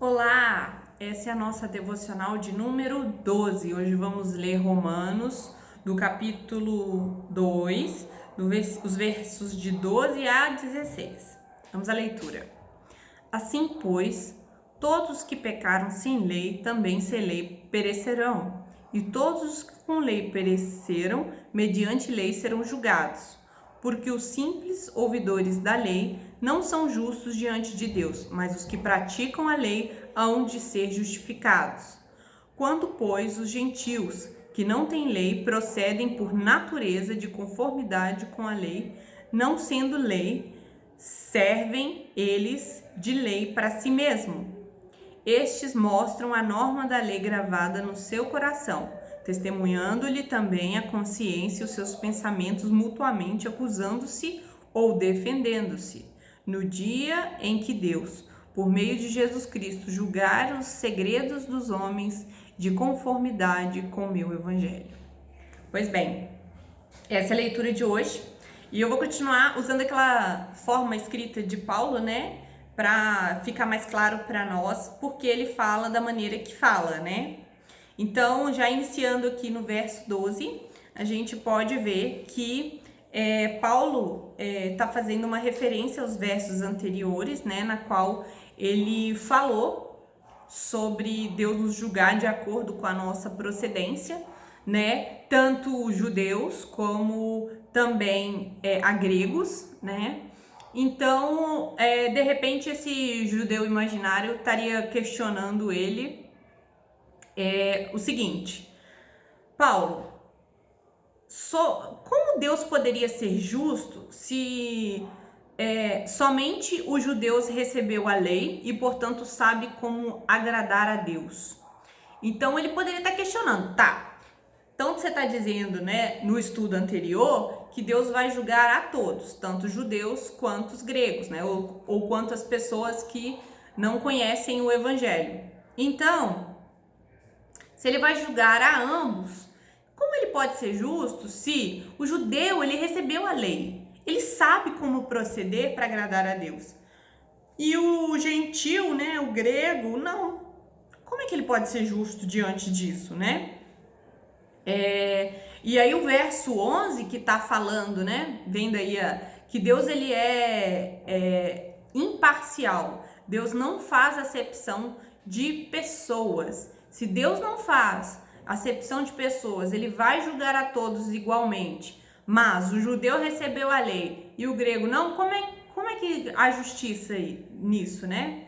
Olá, essa é a nossa devocional de número 12. Hoje vamos ler Romanos, do capítulo 2, os versos de 12 a 16. Vamos à leitura. Assim, pois, todos os que pecaram sem lei, também sem lei perecerão, e todos os que com lei pereceram, mediante lei serão julgados. Porque os simples ouvidores da lei não são justos diante de Deus, mas os que praticam a lei hão de ser justificados. Quando, pois, os gentios, que não têm lei, procedem por natureza de conformidade com a lei, não sendo lei, servem eles de lei para si mesmo. Estes mostram a norma da lei gravada no seu coração, testemunhando-lhe também a consciência e os seus pensamentos mutuamente acusando-se ou defendendo-se, no dia em que Deus, por meio de Jesus Cristo, julgar os segredos dos homens de conformidade com o meu evangelho. Pois bem, essa é a leitura de hoje e eu vou continuar usando aquela forma escrita de Paulo, né? Para ficar mais claro para nós, porque ele fala da maneira que fala, né? Então, já iniciando aqui no verso 12, a gente pode ver que Paulo está fazendo uma referência aos versos anteriores, né? Na qual ele falou sobre Deus nos julgar de acordo com a nossa procedência, né? Tanto judeus como também a gregos, né? Então, de repente, esse judeu imaginário estaria questionando ele o seguinte: Paulo, como Deus poderia ser justo se somente os judeus recebeu a lei e, portanto, sabe como agradar a Deus? Então, ele poderia estar questionando, tá? Então, você está dizendo, né, no estudo anterior, que Deus vai julgar a todos, tanto os judeus quanto os gregos, né, ou quanto as pessoas que não conhecem o evangelho. Então, se ele vai julgar a ambos, como ele pode ser justo se o judeu, ele recebeu a lei, ele sabe como proceder para agradar a Deus, e o gentil, né, o grego, não. Como é que ele pode ser justo diante disso, né? E aí o verso 11 que tá falando, né, vendo aí que Deus ele é imparcial, Deus não faz acepção de pessoas. Se Deus não faz acepção de pessoas, ele vai julgar a todos igualmente, mas o judeu recebeu a lei e o grego não, como é que a justiça aí nisso, né?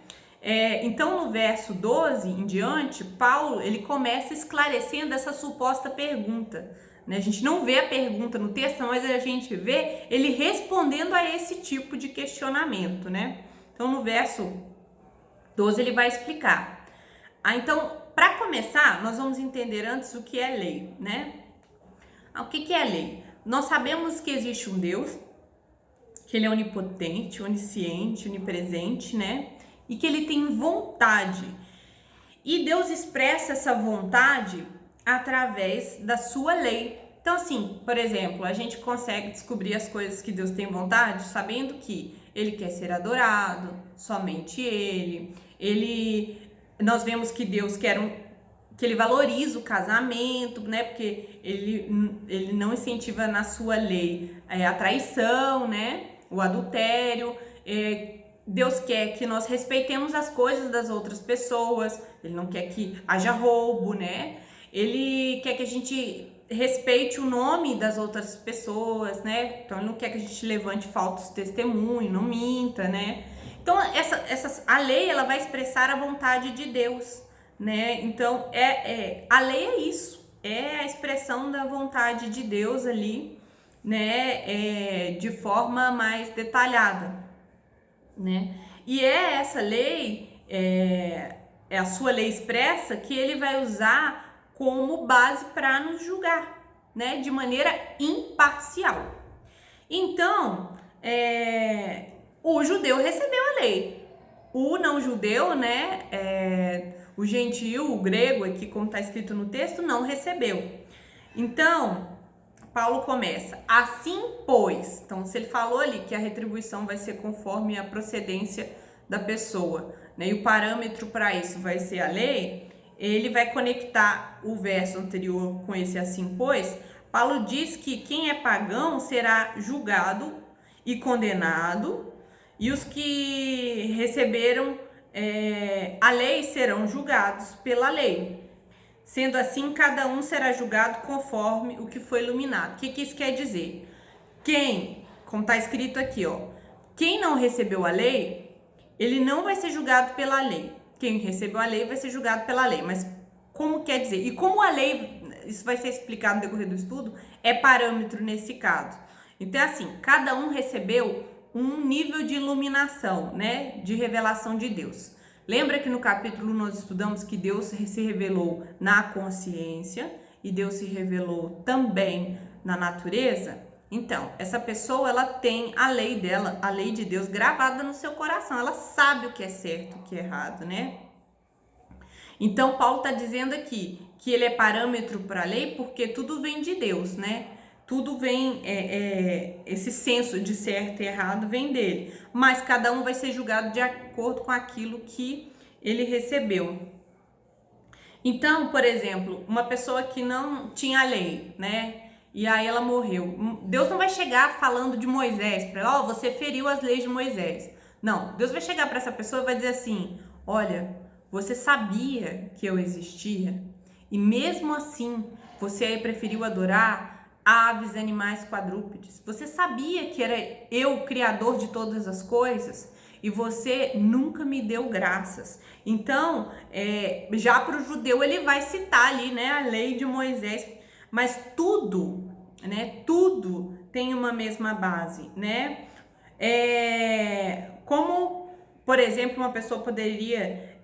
Então, no verso 12 em diante, Paulo ele começa esclarecendo essa suposta pergunta, né? A gente não vê a pergunta no texto, mas a gente vê ele respondendo a esse tipo de questionamento, né? Então, no verso 12 ele vai explicar. Então, para começar, nós vamos entender antes o que é lei, né? O que é lei? Nós sabemos que existe um Deus, que ele é onipotente, onisciente, onipresente, né? E que ele tem vontade. E Deus expressa essa vontade através da sua lei. Então, assim, por exemplo, a gente consegue descobrir as coisas que Deus tem vontade sabendo que ele quer ser adorado, somente nós vemos que Deus quer que ele valoriza o casamento, né? Porque ele não incentiva na sua lei a traição, né? O adultério. Deus quer que nós respeitemos as coisas das outras pessoas, ele não quer que haja roubo, né? Ele quer que a gente respeite o nome das outras pessoas, né? Então ele não quer que a gente levante falsos testemunhos, não minta, né? Então a lei ela vai expressar a vontade de Deus, né? Então a lei é isso, é a expressão da vontade de Deus ali, né? De forma mais detalhada, né? E essa lei, é a sua lei expressa que ele vai usar como base para nos julgar, né? De maneira imparcial. Então, o judeu recebeu a lei, o não judeu, né? O gentio, o grego, aqui como está escrito no texto, não recebeu. Então, Paulo começa, assim pois, então se ele falou ali que a retribuição vai ser conforme a procedência da pessoa, né, e o parâmetro para isso vai ser a lei, ele vai conectar o verso anterior com esse assim, pois. Paulo diz que quem é pagão será julgado e condenado, e os que receberam a lei serão julgados pela lei. Sendo assim, cada um será julgado conforme o que foi iluminado. O que isso quer dizer? Quem, como está escrito aqui, ó, quem não recebeu a lei, ele não vai ser julgado pela lei. Quem recebeu a lei vai ser julgado pela lei. Mas como quer dizer? E como a lei, isso vai ser explicado no decorrer do estudo, é parâmetro nesse caso. Então, assim, cada um recebeu um nível de iluminação, né, de revelação de Deus. Lembra que no capítulo nós estudamos que Deus se revelou na consciência e Deus se revelou também na natureza? Então, essa pessoa, ela tem a lei dela, a lei de Deus gravada no seu coração. Ela sabe o que é certo e o que é errado, né? Então, Paulo está dizendo aqui que ele é parâmetro para a lei porque tudo vem de Deus, né? Tudo vem, esse senso de certo e errado vem dele. Mas cada um vai ser julgado de acordo com aquilo que ele recebeu. Então, por exemplo, uma pessoa que não tinha a lei, né? E aí ela morreu. Deus não vai chegar falando de Moisés, para ela, você feriu as leis de Moisés. Não, Deus vai chegar para essa pessoa e vai dizer assim, olha, você sabia que eu existia? E mesmo assim, você preferiu adorar aves, animais, quadrúpedes. Você sabia que era eu o criador de todas as coisas? E você nunca me deu graças. Então, já para o judeu, ele vai citar ali, né, a lei de Moisés. Mas tudo, né, tudo tem uma mesma base, né? Como, por exemplo, uma pessoa poderia,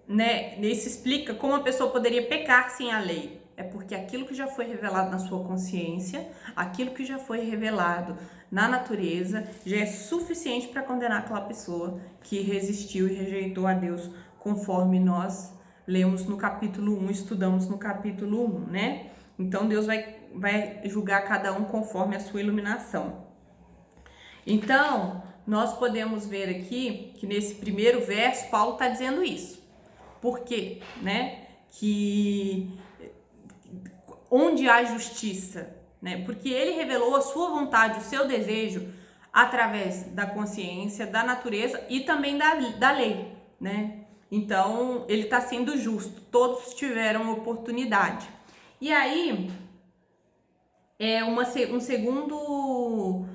né, isso explica como uma pessoa poderia pecar sem a lei. É porque aquilo que já foi revelado na sua consciência, aquilo que já foi revelado na natureza, já é suficiente para condenar aquela pessoa que resistiu e rejeitou a Deus, conforme nós lemos no capítulo 1, estudamos no capítulo 1, né? Então, Deus vai julgar cada um conforme a sua iluminação. Então, nós podemos ver aqui que nesse primeiro verso, Paulo está dizendo isso. Por quê? Né? Que onde há justiça, né? Porque ele revelou a sua vontade, o seu desejo, através da consciência, da natureza e também da lei, né? Então, ele está sendo justo, todos tiveram oportunidade. E aí, um segundo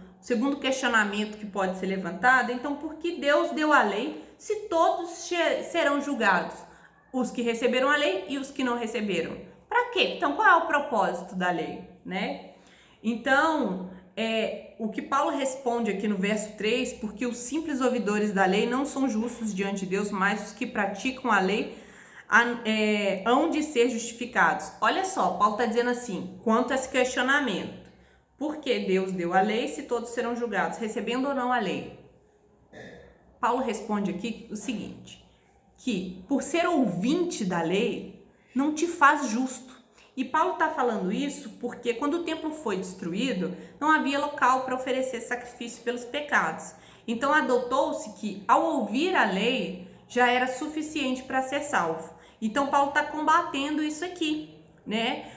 questionamento que pode ser levantado, então, por que Deus deu a lei se todos serão julgados? Os que receberam a lei e os que não receberam. Para quê? Então, qual é o propósito da lei, né? Então, o que Paulo responde aqui no verso 3, porque os simples ouvidores da lei não são justos diante de Deus, mas os que praticam a lei hão de ser justificados. Olha só, Paulo está dizendo assim, quanto a esse questionamento, por que Deus deu a lei se todos serão julgados, recebendo ou não a lei? Paulo responde aqui o seguinte, que por ser ouvinte da lei, não te faz justo. E Paulo está falando isso porque quando o templo foi destruído, não havia local para oferecer sacrifício pelos pecados. Então adotou-se que ao ouvir a lei já era suficiente para ser salvo. Então Paulo está combatendo isso aqui, né?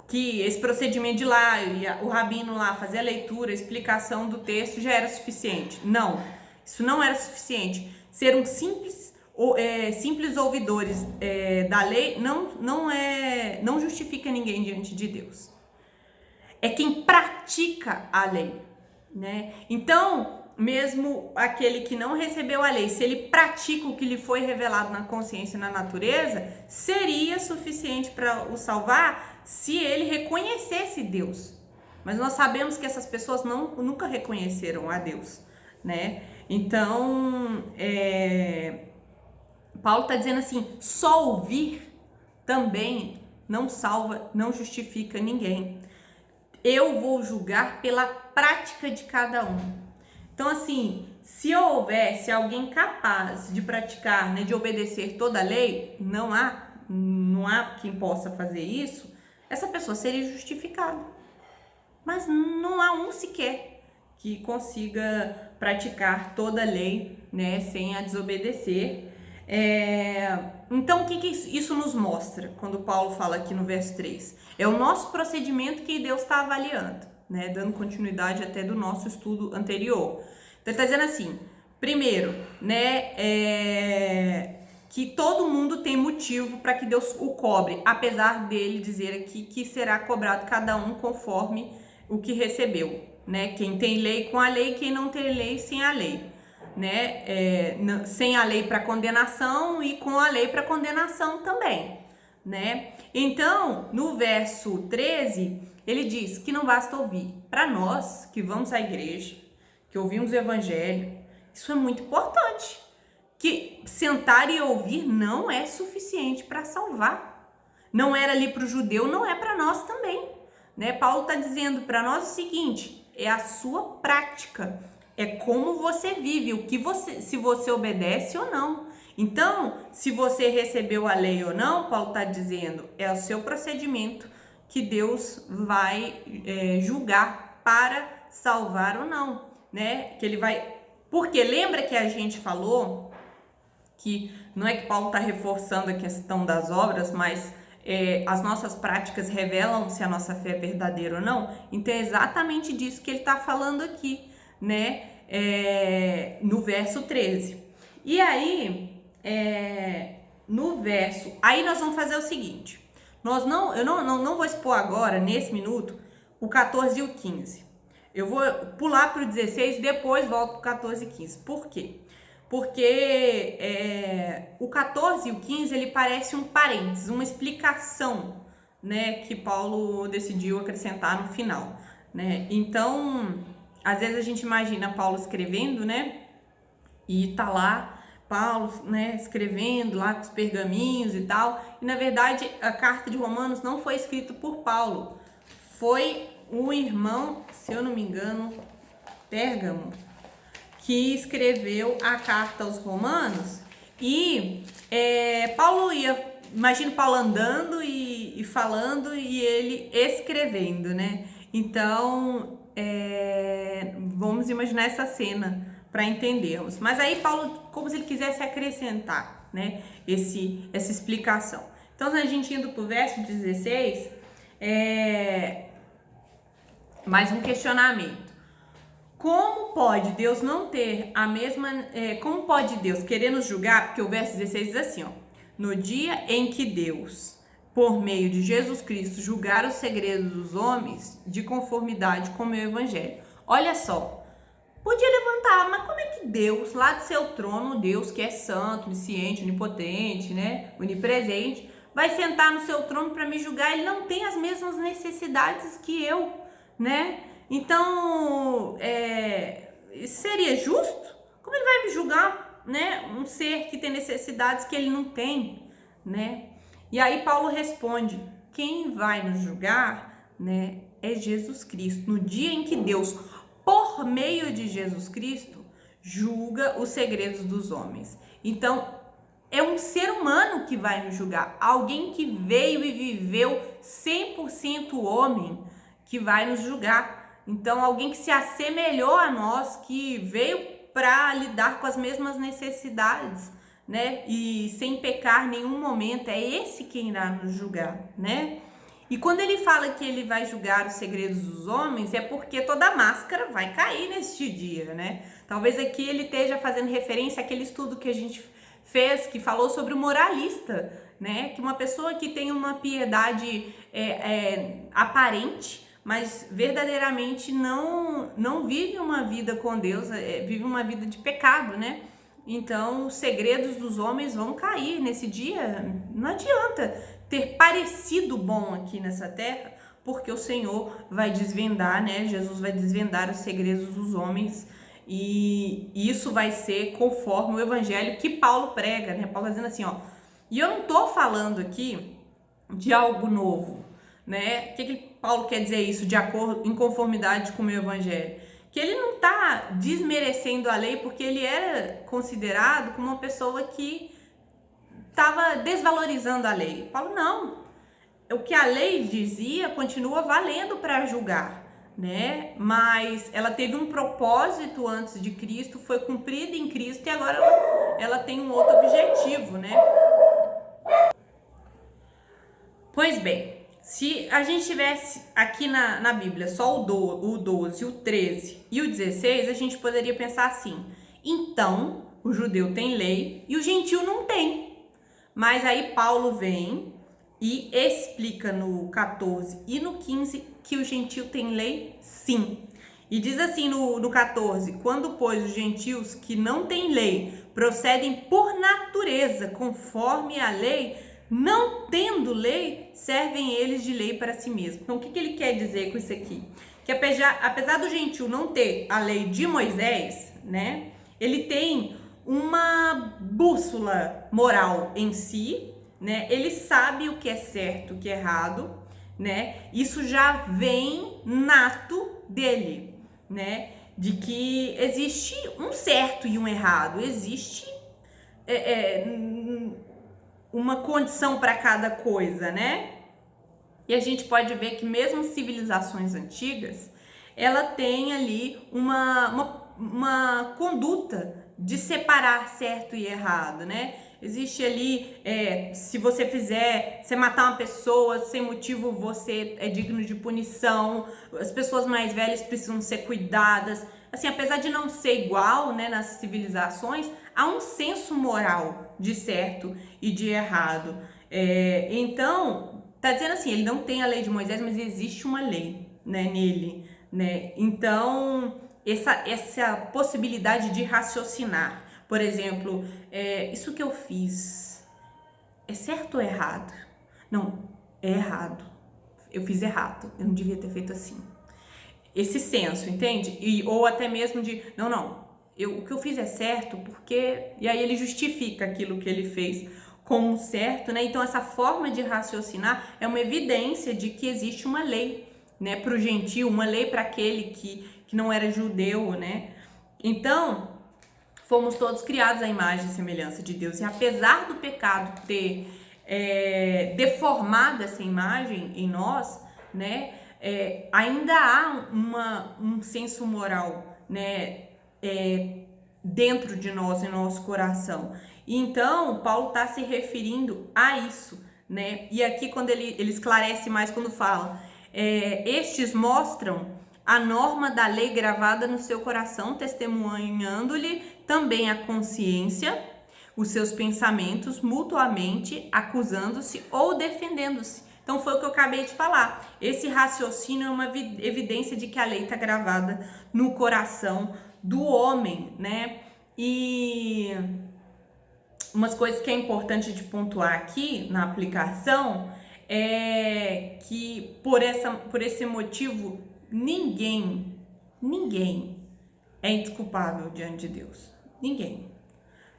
Que esse procedimento de lá, o rabino lá fazer a leitura, a explicação do texto já era suficiente. Não, isso não era suficiente. Ser um simples ouvidores da lei não justifica ninguém diante de Deus. É quem pratica a lei, né? Então, mesmo aquele que não recebeu a lei, se ele pratica o que lhe foi revelado na consciência e na natureza, seria suficiente para o salvar se ele reconhecesse Deus. Mas nós sabemos que essas pessoas nunca reconheceram a Deus, né? Então, Paulo está dizendo assim, só ouvir também não salva, não justifica ninguém. Eu vou julgar pela prática de cada um. Então, assim, se houvesse alguém capaz de praticar, né, de obedecer toda a lei, não há quem possa fazer isso, essa pessoa seria justificada. Mas não há um sequer que consiga praticar toda a lei, né, sem a desobedecer. Então, o que isso nos mostra quando Paulo fala aqui no verso 3? É o nosso procedimento que Deus está avaliando, né? Dando continuidade até do nosso estudo anterior. Então, ele está dizendo assim, primeiro, né, que todo mundo tem motivo para que Deus o cobre, apesar dele dizer aqui que será cobrado cada um conforme o que recebeu, né? Quem tem lei com a lei, quem não tem lei sem a lei, né? Sem a lei para condenação e com a lei para condenação também, né? Então, no verso 13, ele diz que não basta ouvir. Para nós que vamos à igreja, que ouvimos o evangelho, isso é muito importante. Que sentar e ouvir não é suficiente para salvar. Não era ali para o judeu, não é para nós também, né? Paulo está dizendo para nós o seguinte: é a sua prática, é como você vive, se você obedece ou não. Então, se você recebeu a lei ou não, Paulo está dizendo, é o seu procedimento que Deus vai julgar para salvar ou não, né? Que ele vai, porque lembra que a gente falou que não é que Paulo está reforçando a questão das obras, mas as nossas práticas revelam se a nossa fé é verdadeira ou não. Então é exatamente disso que ele está falando aqui, né? No verso 13. E aí, no verso, aí nós vamos fazer o seguinte: eu não vou expor agora, nesse minuto, o 14 e o 15. Eu vou pular para o 16 e depois volto para o 14 e 15. Por quê? Porque o 14 e o 15, ele parece um parênteses, uma explicação, né, que Paulo decidiu acrescentar no final, né? Então, às vezes a gente imagina Paulo escrevendo, né, e tá lá Paulo, né, escrevendo lá com os pergaminhos e tal, e na verdade a carta de Romanos não foi escrita por Paulo, foi o irmão, se eu não me engano, Pérgamo, que escreveu a carta aos Romanos. E Paulo imagino Paulo andando e falando e ele escrevendo, né? Então, vamos imaginar essa cena para entendermos. Mas aí Paulo, como se ele quisesse acrescentar, né, essa explicação. Então, a gente indo para o verso 16, mais um questionamento. Como pode Deus não ter a mesma... como pode Deus querer nos julgar? Porque o verso 16 diz assim, ó: no dia em que Deus, por meio de Jesus Cristo, julgar os segredos dos homens de conformidade com o meu evangelho. Olha só, podia levantar, mas como é que Deus, lá do seu trono, Deus que é santo, onisciente, onipotente, né, onipresente, vai sentar no seu trono para me julgar? Ele não tem as mesmas necessidades que eu, né? Então, seria justo? Como ele vai me julgar, né? Um ser que tem necessidades que ele não tem, né? E aí Paulo responde: quem vai nos julgar, né, é Jesus Cristo. No dia em que Deus, por meio de Jesus Cristo, julga os segredos dos homens. Então, é um ser humano que vai nos julgar. Alguém que veio e viveu 100% homem que vai nos julgar. Então, alguém que se assemelhou a nós, que veio para lidar com as mesmas necessidades, né? E sem pecar em nenhum momento, é esse quem irá nos julgar, né? E quando ele fala que ele vai julgar os segredos dos homens, é porque toda máscara vai cair neste dia, né? Talvez aqui ele esteja fazendo referência àquele estudo que a gente fez, que falou sobre o moralista, né? Que uma pessoa que tem uma piedade aparente, mas verdadeiramente não vive uma vida com Deus, vive uma vida de pecado, né? Então, os segredos dos homens vão cair nesse dia. Não adianta ter parecido bom aqui nessa terra, porque o Senhor vai desvendar, né? Jesus vai desvendar os segredos dos homens, e isso vai ser conforme o evangelho que Paulo prega, né? Paulo tá dizendo assim, ó, e eu não tô falando aqui de algo novo, né? O que Paulo quer dizer isso? De acordo, em conformidade com o meu evangelho. Que ele não está desmerecendo a lei, porque ele era considerado como uma pessoa que estava desvalorizando a lei. Paulo, não. O que a lei dizia continua valendo para julgar, né? Mas ela teve um propósito antes de Cristo, foi cumprida em Cristo, e agora ela tem um outro objetivo, né? Pois bem, se a gente tivesse aqui na Bíblia só o 12, o 13 e o 16, a gente poderia pensar assim: então o judeu tem lei e o gentio não tem. Mas aí Paulo vem e explica no 14 e no 15 que o gentio tem lei sim. E diz assim no 14: quando, pois, os gentios que não têm lei procedem por natureza conforme a lei, não tendo lei, servem eles de lei para si mesmos. Então, o que ele quer dizer com isso aqui? Que apesar do gentio não ter a lei de Moisés, né, ele tem uma bússola moral em si, né? Ele sabe o que é certo, o que é errado, né? Isso já vem nato dele, né? De que existe um certo e um errado, existe uma condição para cada coisa, né? E a gente pode ver que mesmo civilizações antigas, ela tem ali uma conduta de separar certo e errado, né? Existe ali, se você matar uma pessoa sem motivo, você é digno de punição. As pessoas mais velhas precisam ser cuidadas. Assim, apesar de não ser igual, né, nas civilizações, há um senso moral de certo e de errado. Então, tá dizendo assim, ele não tem a lei de Moisés, mas existe uma lei, né, nele, né? Então, essa possibilidade de raciocinar, por exemplo, isso que eu fiz é certo ou errado? Não, é errado. Eu fiz errado, eu não devia ter feito assim. Esse senso, entende? Ou até mesmo de, não, o que eu fiz é certo porque... E aí ele justifica aquilo que ele fez como certo, né? Então essa forma de raciocinar é uma evidência de que existe uma lei, né, para o gentio, uma lei para aquele que não era judeu, né? Então, fomos todos criados à imagem e semelhança de Deus. E apesar do pecado ter deformado essa imagem em nós, né, ainda há um senso moral, né, dentro de nós, em nosso coração. E então, Paulo está se referindo a isso, né? E aqui, quando ele esclarece mais, quando fala, estes mostram a norma da lei gravada no seu coração, testemunhando-lhe também a consciência, os seus pensamentos, mutuamente acusando-se ou defendendo-se. Então foi o que eu acabei de falar. Esse raciocínio é uma evidência de que a lei está gravada no coração do homem, né? E umas coisas que é importante de pontuar aqui na aplicação é que por esse motivo ninguém é indesculpável diante de Deus. Ninguém.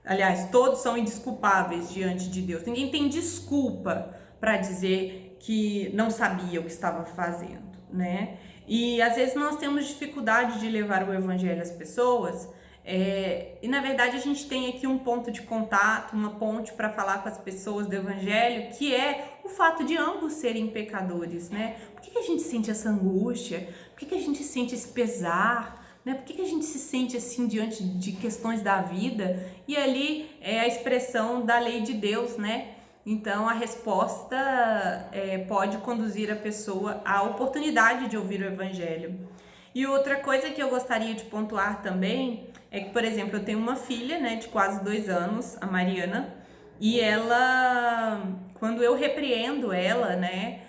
Aliás, todos são indesculpáveis diante de Deus. Ninguém tem desculpa para dizer que não sabia o que estava fazendo, né? E às vezes nós temos dificuldade de levar o evangelho às pessoas, e na verdade a gente tem aqui um ponto de contato, uma ponte para falar com as pessoas do evangelho, que é o fato de ambos serem pecadores, né? Por que a gente sente essa angústia? Por que a gente sente esse pesar? Né? Por que a gente se sente assim diante de questões da vida? E ali é a expressão da lei de Deus, né? Então a resposta pode conduzir a pessoa à oportunidade de ouvir o evangelho. E outra coisa que eu gostaria de pontuar também é que, por exemplo, eu tenho uma filha, né, de quase 2 anos, a Mariana, e ela, quando eu repreendo ela, né,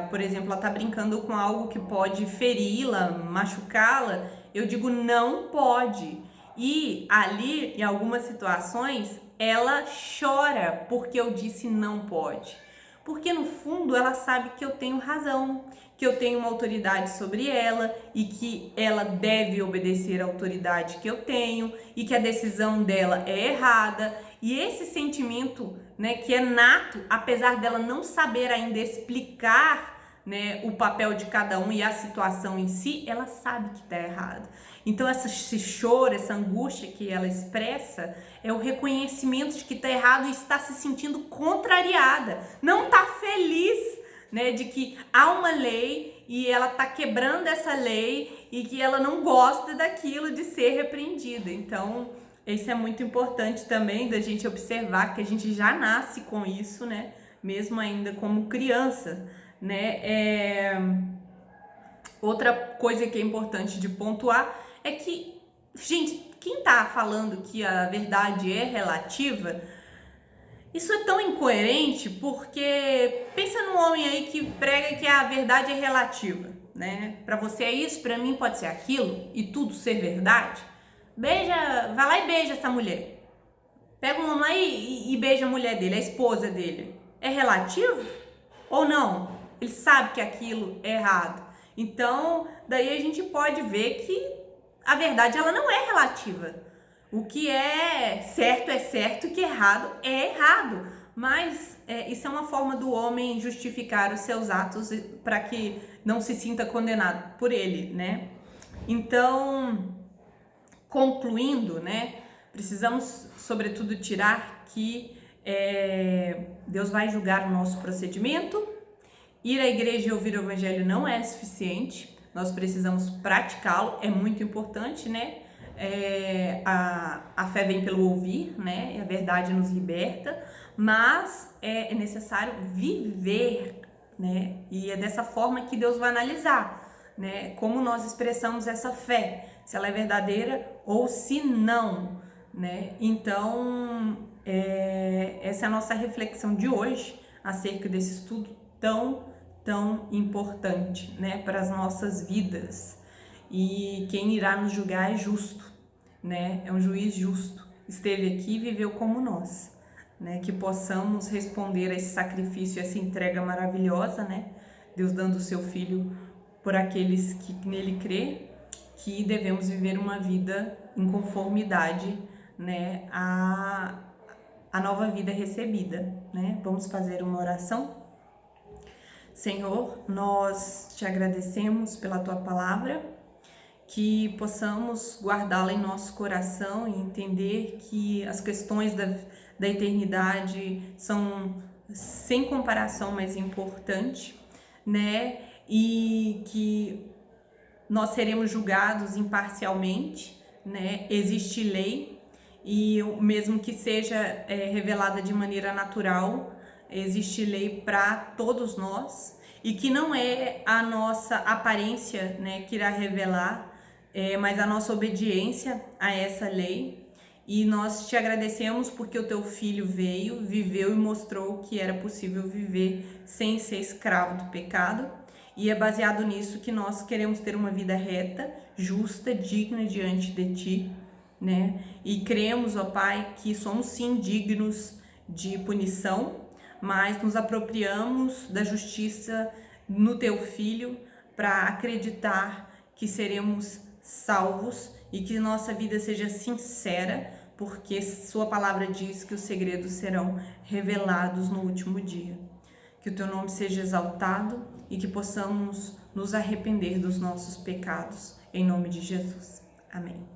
por exemplo, ela tá brincando com algo que pode feri-la, machucá-la, eu digo não pode. E ali, em algumas situações, ela chora porque eu disse não pode. Porque no fundo ela sabe que eu tenho razão, que eu tenho uma autoridade sobre ela e que ela deve obedecer à autoridade que eu tenho e que a decisão dela é errada. E esse sentimento, né, que é nato, apesar dela não saber ainda explicar, né, o papel de cada um e a situação em si, ela sabe que está errado. Então esse choro, essa angústia que ela expressa é o reconhecimento de que está errado e está se sentindo contrariada, não está feliz, né, de que há uma lei e ela está quebrando essa lei e que ela não gosta daquilo de ser repreendida. Então Isso é muito importante também da gente observar que a gente já nasce com isso, né? Mesmo ainda como criança, né? Outra coisa que é importante de pontuar é que, gente, quem tá falando que a verdade é relativa, isso é tão incoerente, porque pensa num homem aí que prega que a verdade é relativa, né? Para você é isso, para mim pode ser aquilo e tudo ser verdade. Beija, vai lá e beija essa mulher. Pega um homem lá e beija a mulher dele, a esposa dele. É relativo ou não? Ele sabe que aquilo é errado. Então, daí a gente pode ver que a verdade ela não é relativa. O que é certo, o que é errado. Mas isso é uma forma do homem justificar os seus atos para que não se sinta condenado por ele, né? Então, concluindo, né? Precisamos, sobretudo, tirar que Deus vai julgar o nosso procedimento. Ir à igreja e ouvir o evangelho não é suficiente. Nós precisamos praticá-lo, é muito importante, né? A fé vem pelo ouvir, né? E a verdade nos liberta, mas é necessário viver, né? E é dessa forma que Deus vai analisar, né? Como nós expressamos essa fé, se ela é verdadeira ou se não, né? Então, essa é a nossa reflexão de hoje acerca desse estudo tão importante, né, para as nossas vidas. E quem irá nos julgar é justo, né? É um juiz justo. Esteve aqui e viveu como nós, né? Que possamos responder a esse sacrifício, essa entrega maravilhosa, né? Deus dando o seu Filho por aqueles que nele crê, que devemos viver uma vida em conformidade, né? A nova vida recebida, né? Vamos fazer uma oração? Senhor, nós te agradecemos pela tua palavra, que possamos guardá-la em nosso coração e entender que as questões da eternidade são sem comparação mais importantes, né? E que nós seremos julgados imparcialmente, né? Existe lei e mesmo que seja revelada de maneira natural, existe lei para todos nós e que não é a nossa aparência, né, que irá revelar, mas a nossa obediência a essa lei. E nós te agradecemos porque o teu filho veio, viveu e mostrou que era possível viver sem ser escravo do pecado. E é baseado nisso que nós queremos ter uma vida reta, justa, digna diante de ti, né? E cremos, ó Pai, que somos sim dignos de punição, mas nos apropriamos da justiça no teu Filho para acreditar que seremos salvos e que nossa vida seja sincera, porque sua palavra diz que os segredos serão revelados no último dia. Que o teu nome seja exaltado e que possamos nos arrepender dos nossos pecados. Em nome de Jesus. Amém.